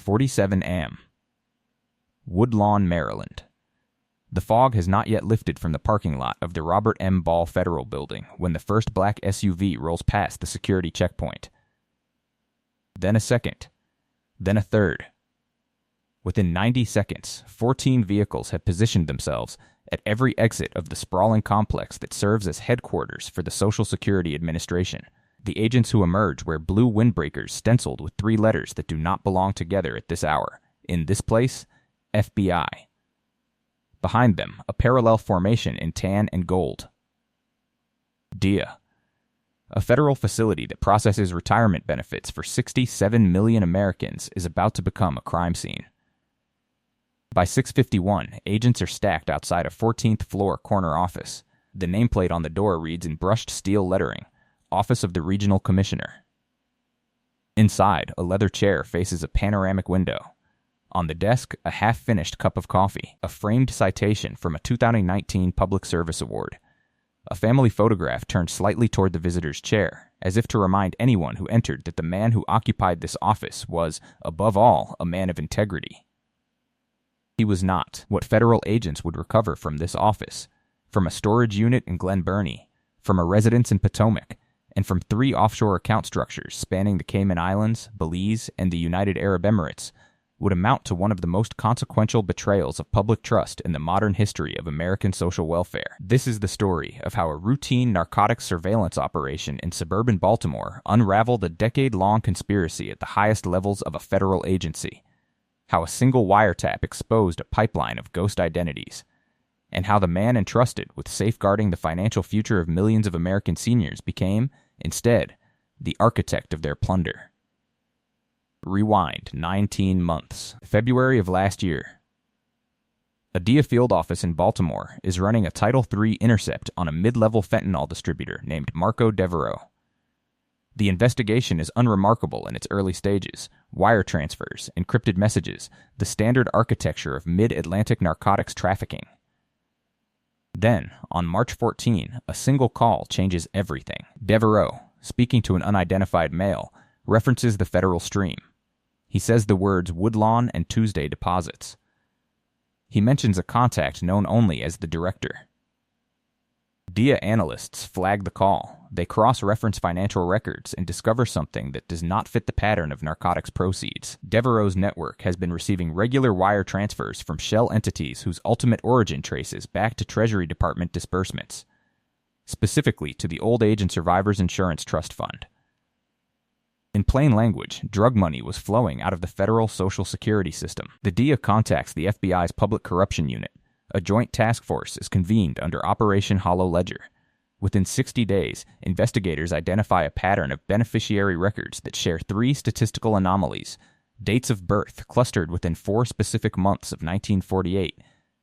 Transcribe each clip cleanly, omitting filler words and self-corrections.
10:47 a.m. Woodlawn, Maryland. The fog has not yet lifted from the parking lot of the Robert M. Ball Federal Building when the first black SUV rolls past the security checkpoint. Then a second. Then a third. Within 90 seconds, 14 vehicles have positioned themselves at every exit of the sprawling complex that serves as headquarters for the Social Security Administration. The agents who emerge wear blue windbreakers stenciled with 3 letters that do not belong together at this hour. In this place, FBI. Behind them, a parallel formation in tan and gold. DEA, a federal facility that processes retirement benefits for 67 million Americans, is about to become a crime scene. By 6:51, agents are stacked outside a 14th floor corner office. The nameplate on the door reads in brushed steel lettering, Office of the Regional Commissioner. Inside, a leather chair faces a panoramic window. On the desk, a half-finished cup of coffee, a framed citation from a 2019 Public Service Award. A family photograph turned slightly toward the visitor's chair, as if to remind anyone who entered that the man who occupied this office was, above all, a man of integrity. He was not what federal agents would recover from this office, from a storage unit in Glen Burnie, from a residence in Potomac, and from 3 offshore account structures spanning the Cayman Islands, Belize, and the United Arab Emirates, would amount to one of the most consequential betrayals of public trust in the modern history of American social welfare. This is the story of how a routine narcotics surveillance operation in suburban Baltimore unraveled a decade-long conspiracy at the highest levels of a federal agency, how a single wiretap exposed a pipeline of ghost identities, and how the man entrusted with safeguarding the financial future of millions of American seniors became, instead, the architect of their plunder. Rewind 19 months. February of last year. A DEA field office in Baltimore is running a Title III intercept on a mid-level fentanyl distributor named Marco Devereaux. The investigation is unremarkable in its early stages: wire transfers, encrypted messages, the standard architecture of mid-Atlantic narcotics trafficking. Then, on March 14, a single call changes everything. Devereaux, speaking to an unidentified male, references the federal stream. He says the words Woodlawn and Tuesday deposits. He mentions a contact known only as the director. DEA analysts flag the call. They cross-reference financial records and discover something that does not fit the pattern of narcotics proceeds. Devereaux's network has been receiving regular wire transfers from shell entities whose ultimate origin traces back to Treasury Department disbursements, specifically to the Old Age and Survivors Insurance Trust Fund. In plain language, drug money was flowing out of the federal Social Security system. The DEA contacts the FBI's Public Corruption Unit. A joint task force is convened under Operation Hollow Ledger. Within 60 days, investigators identify a pattern of beneficiary records that share 3 statistical anomalies: dates of birth clustered within 4 specific months of 1948,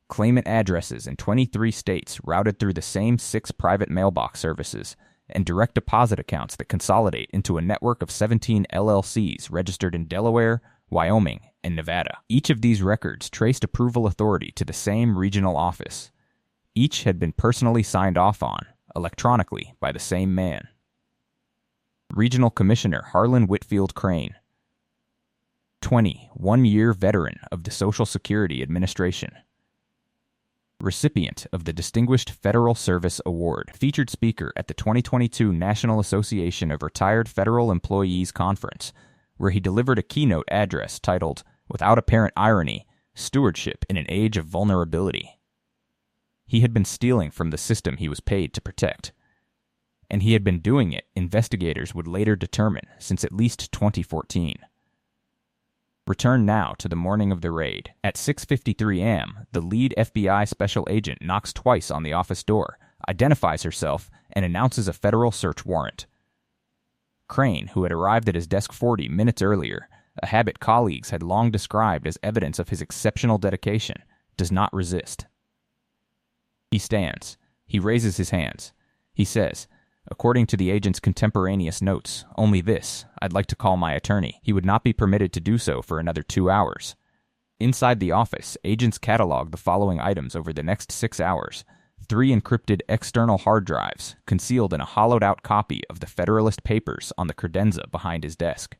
claimant addresses in 23 states routed through the same 6 private mailbox services, and direct deposit accounts that consolidate into a network of 17 LLCs registered in Delaware, Wyoming, and Nevada. Each of these records traced approval authority to the same regional office. Each had been personally signed off on, electronically, by the same man. Regional Commissioner Harlan Whitfield Crane. 21-year veteran of the Social Security Administration. Recipient of the Distinguished Federal Service Award. Featured speaker at the 2022 National Association of Retired Federal Employees Conference, where he delivered a keynote address titled, without apparent irony, Stewardship in an Age of Vulnerability. He had been stealing from the system he was paid to protect, and he had been doing it, investigators would later determine, since at least 2014. Return now to the morning of the raid. At 6:53 a.m., the lead FBI special agent knocks twice on the office door, identifies herself, and announces a federal search warrant. Crane, who had arrived at his desk 40 minutes earlier, a habit colleagues had long described as evidence of his exceptional dedication, does not resist. He stands. He raises his hands. He says, according to the agent's contemporaneous notes, only this: I'd like to call my attorney. He would not be permitted to do so for another 2 hours. Inside the office, agents catalog the following items over the next 6 hours: 3 encrypted external hard drives, concealed in a hollowed-out copy of the Federalist Papers on the credenza behind his desk.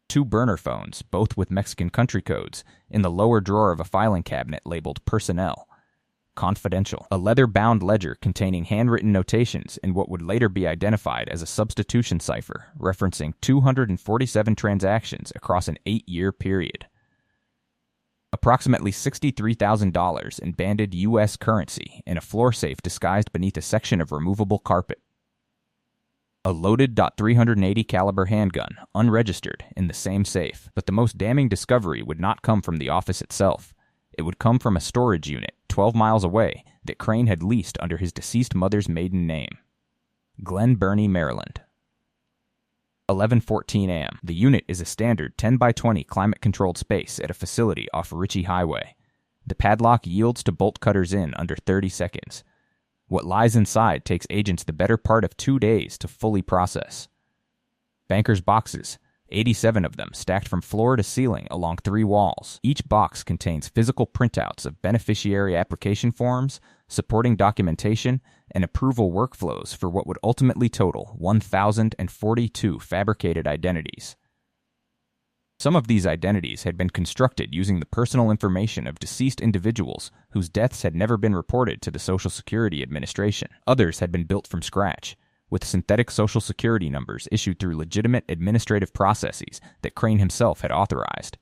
2 burner phones, both with Mexican country codes, in the lower drawer of a filing cabinet labeled Personnel. Confidential. A leather-bound ledger containing handwritten notations in what would later be identified as a substitution cipher, referencing 247 transactions across an 8-year period. Approximately $63,000 in banded U.S. currency in a floor safe disguised beneath a section of removable carpet. A loaded .380 caliber handgun, unregistered, in the same safe. But the most damning discovery would not come from the office itself. It would come from a storage unit 12 miles away that Crane had leased under his deceased mother's maiden name. Glen Burnie, Maryland. 11:14 a.m. The unit is a standard 10 by 20 climate-controlled space at a facility off Ritchie Highway. The padlock yields to bolt cutters in under 30 seconds. What lies inside takes agents the better part of 2 days to fully process. Bankers' boxes, 87 of them stacked from floor to ceiling along 3 walls. Each box contains physical printouts of beneficiary application forms, supporting documentation, and approval workflows for what would ultimately total 1,042 fabricated identities. Some of these identities had been constructed using the personal information of deceased individuals whose deaths had never been reported to the Social Security Administration. Others had been built from scratch, with synthetic Social Security numbers issued through legitimate administrative processes that Crane himself had authorized.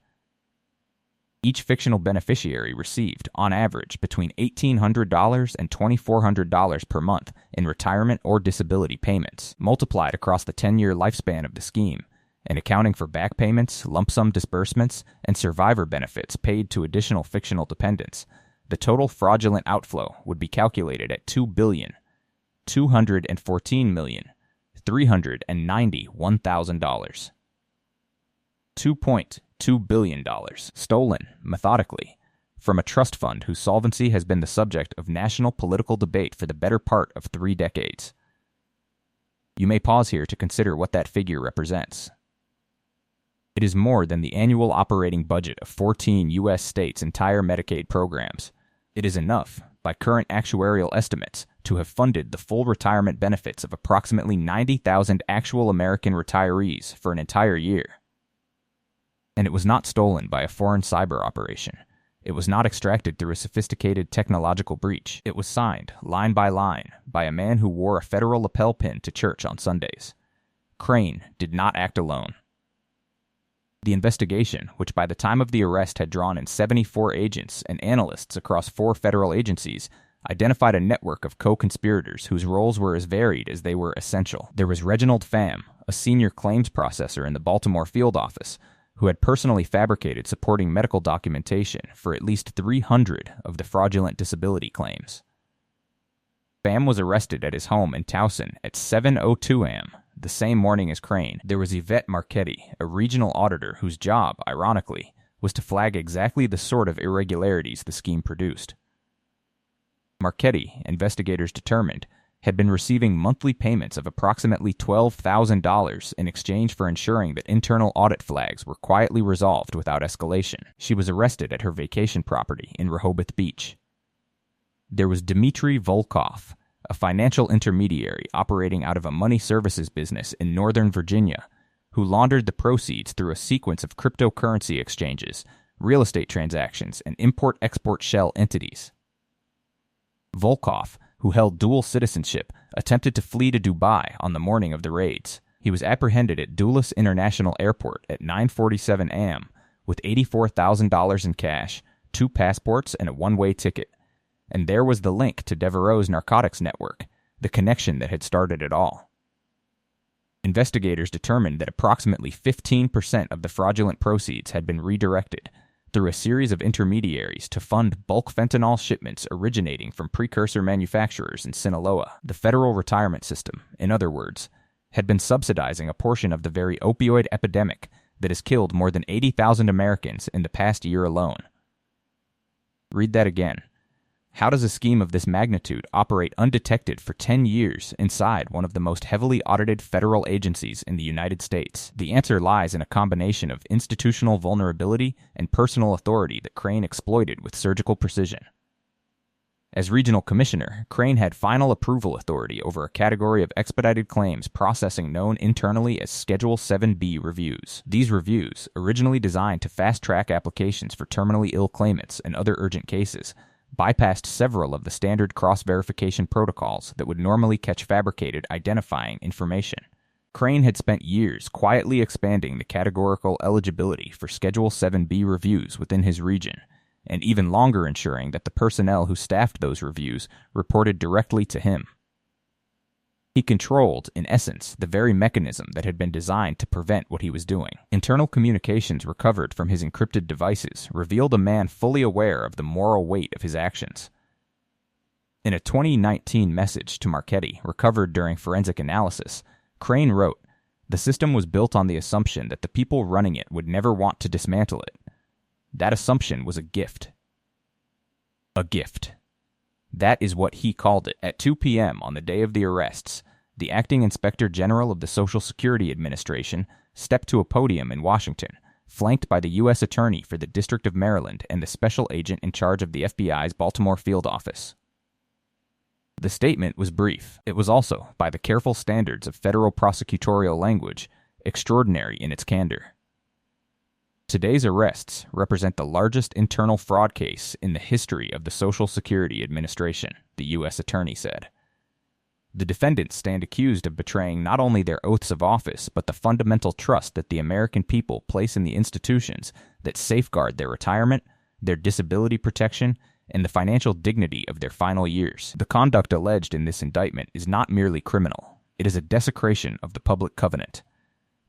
Each fictional beneficiary received, on average, between $1,800 and $2,400 per month in retirement or disability payments, multiplied across the 10-year lifespan of the scheme, and accounting for back payments, lump sum disbursements, and survivor benefits paid to additional fictional dependents. The total fraudulent outflow would be calculated at $2,214,391,000. $2.2 billion stolen, methodically, from a trust fund whose solvency has been the subject of national political debate for the better part of 3 decades. You may pause here to consider what that figure represents. It is more than the annual operating budget of 14 U.S. states' entire Medicaid programs. It is enough, by current actuarial estimates, to have funded the full retirement benefits of approximately 90,000 actual American retirees for an entire year. And it was not stolen by a foreign cyber operation. It was not extracted through a sophisticated technological breach. It was signed, line by line, by a man who wore a federal lapel pin to church on Sundays. Crane did not act alone. The investigation, which by the time of the arrest had drawn in 74 agents and analysts across 4 federal agencies, identified a network of co-conspirators whose roles were as varied as they were essential. There was Reginald Pham, a senior claims processor in the Baltimore field office, who had personally fabricated supporting medical documentation for at least 300 of the fraudulent disability claims. Pham was arrested at his home in Towson at 7:02 a.m., the same morning as Crane. There was Yvette Marchetti, a regional auditor whose job, ironically, was to flag exactly the sort of irregularities the scheme produced. Marchetti, investigators determined, had been receiving monthly payments of approximately $12,000 in exchange for ensuring that internal audit flags were quietly resolved without escalation. She was arrested at her vacation property in Rehoboth Beach. There was Dmitry Volkov, a financial intermediary operating out of a money services business in Northern Virginia, who laundered the proceeds through a sequence of cryptocurrency exchanges, real estate transactions, and import-export shell entities. Volkov, who held dual citizenship, attempted to flee to Dubai on the morning of the raids. He was apprehended at Dulles International Airport at 9:47 a.m. with $84,000 in cash, 2 passports, and a one-way ticket. And there was the link to Devereaux's narcotics network, the connection that had started it all. Investigators determined that approximately 15% of the fraudulent proceeds had been redirected through a series of intermediaries to fund bulk fentanyl shipments originating from precursor manufacturers in Sinaloa. The federal retirement system, in other words, had been subsidizing a portion of the very opioid epidemic that has killed more than 80,000 Americans in the past year alone. Read that again. How does a scheme of this magnitude operate undetected for 10 years inside one of the most heavily audited federal agencies in the United States? The answer lies in a combination of institutional vulnerability and personal authority that Crane exploited with surgical precision. As regional commissioner, Crane had final approval authority over a category of expedited claims processing known internally as Schedule 7B reviews. These reviews, originally designed to fast-track applications for terminally ill claimants and other urgent cases, bypassed several of the standard cross-verification protocols that would normally catch fabricated identifying information. Crane had spent years quietly expanding the categorical eligibility for Schedule 7B reviews within his region, and even longer ensuring that the personnel who staffed those reviews reported directly to him. He controlled, in essence, the very mechanism that had been designed to prevent what he was doing. Internal communications recovered from his encrypted devices revealed a man fully aware of the moral weight of his actions. In a 2019 message to Marchetti recovered during forensic analysis, Crane wrote, "The system was built on the assumption that the people running it would never want to dismantle it. That assumption was a gift." A gift. That is what he called it. At 2 p.m. on the day of the arrests, the acting inspector general of the Social Security Administration stepped to a podium in Washington, flanked by the U.S. Attorney for the District of Maryland and the special agent in charge of the FBI's Baltimore field office. The statement was brief. It was also, by the careful standards of federal prosecutorial language, extraordinary in its candor. Today's arrests represent the largest internal fraud case in the history of the Social Security Administration, the U.S. Attorney said. The defendants stand accused of betraying not only their oaths of office, but the fundamental trust that the American people place in the institutions that safeguard their retirement, their disability protection, and the financial dignity of their final years. The conduct alleged in this indictment is not merely criminal. It is a desecration of the public covenant.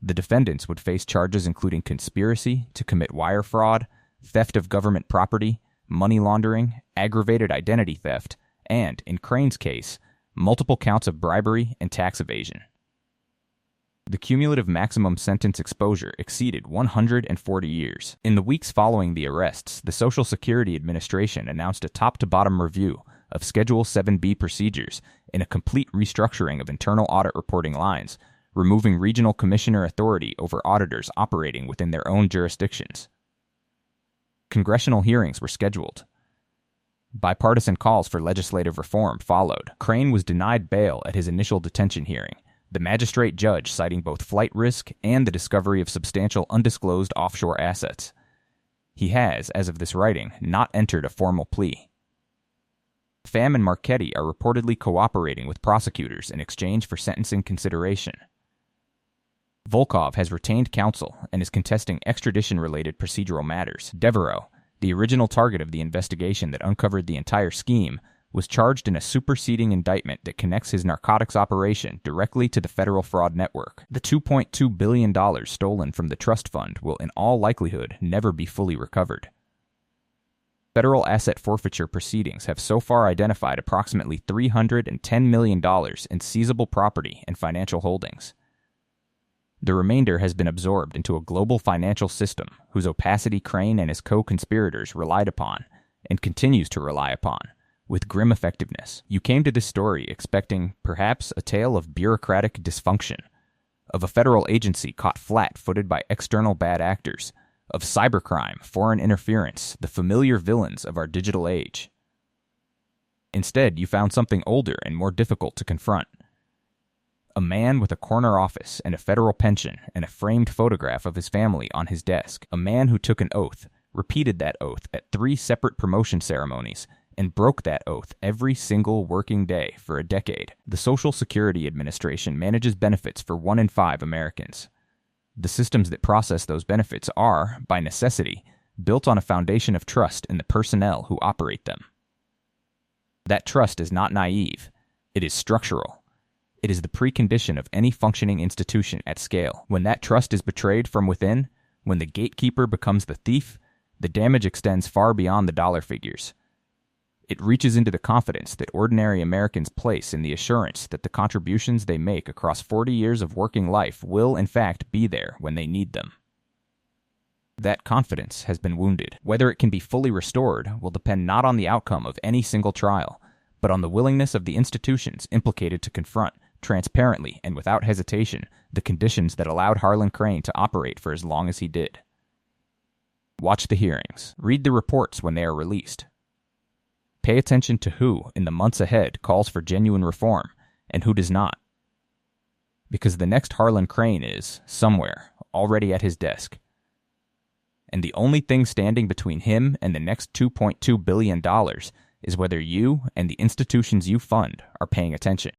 The defendants would face charges including conspiracy to commit wire fraud, theft of government property, money laundering, aggravated identity theft, and, in Crane's case, multiple counts of bribery and tax evasion. The cumulative maximum sentence exposure exceeded 140 years. In the weeks following the arrests, the Social Security Administration announced a top-to-bottom review of Schedule 7B procedures and a complete restructuring of internal audit reporting lines, removing regional commissioner authority over auditors operating within their own jurisdictions. Congressional hearings were scheduled. Bipartisan calls for legislative reform followed. Crane was denied bail at his initial detention hearing, the magistrate judge citing both flight risk and the discovery of substantial undisclosed offshore assets. He has, as of this writing, not entered a formal plea. Pham and Marchetti are reportedly cooperating with prosecutors in exchange for sentencing consideration. Volkov has retained counsel and is contesting extradition-related procedural matters. Devereaux, the original target of the investigation that uncovered the entire scheme, was charged in a superseding indictment that connects his narcotics operation directly to the federal fraud network. The $2.2 billion stolen from the trust fund will in all likelihood never be fully recovered. Federal asset forfeiture proceedings have so far identified approximately $310 million in seizable property and financial holdings. The remainder has been absorbed into a global financial system whose opacity Crane and his co-conspirators relied upon, and continues to rely upon, with grim effectiveness. You came to this story expecting, perhaps, a tale of bureaucratic dysfunction, of a federal agency caught flat-footed by external bad actors, of cybercrime, foreign interference, the familiar villains of our digital age. Instead, you found something older and more difficult to confront. A man with a corner office and a federal pension and a framed photograph of his family on his desk. A man who took an oath, repeated that oath at 3 separate promotion ceremonies, and broke that oath every single working day for a decade. The Social Security Administration manages benefits for 1 in 5 Americans. The systems that process those benefits are, by necessity, built on a foundation of trust in the personnel who operate them. That trust is not naive. It is structural. It is the precondition of any functioning institution at scale. When that trust is betrayed from within, when the gatekeeper becomes the thief, the damage extends far beyond the dollar figures. It reaches into the confidence that ordinary Americans place in the assurance that the contributions they make across 40 years of working life will, in fact, be there when they need them. That confidence has been wounded. Whether it can be fully restored will depend not on the outcome of any single trial, but on the willingness of the institutions implicated to confront, transparently and without hesitation, the conditions that allowed Harlan Crane to operate for as long as he did. Watch the hearings. Read the reports when they are released. Pay attention to who, in the months ahead, calls for genuine reform and who does not. Because the next Harlan Crane is, somewhere, already at his desk. And the only thing standing between him and the next $2.2 billion is whether you and the institutions you fund are paying attention.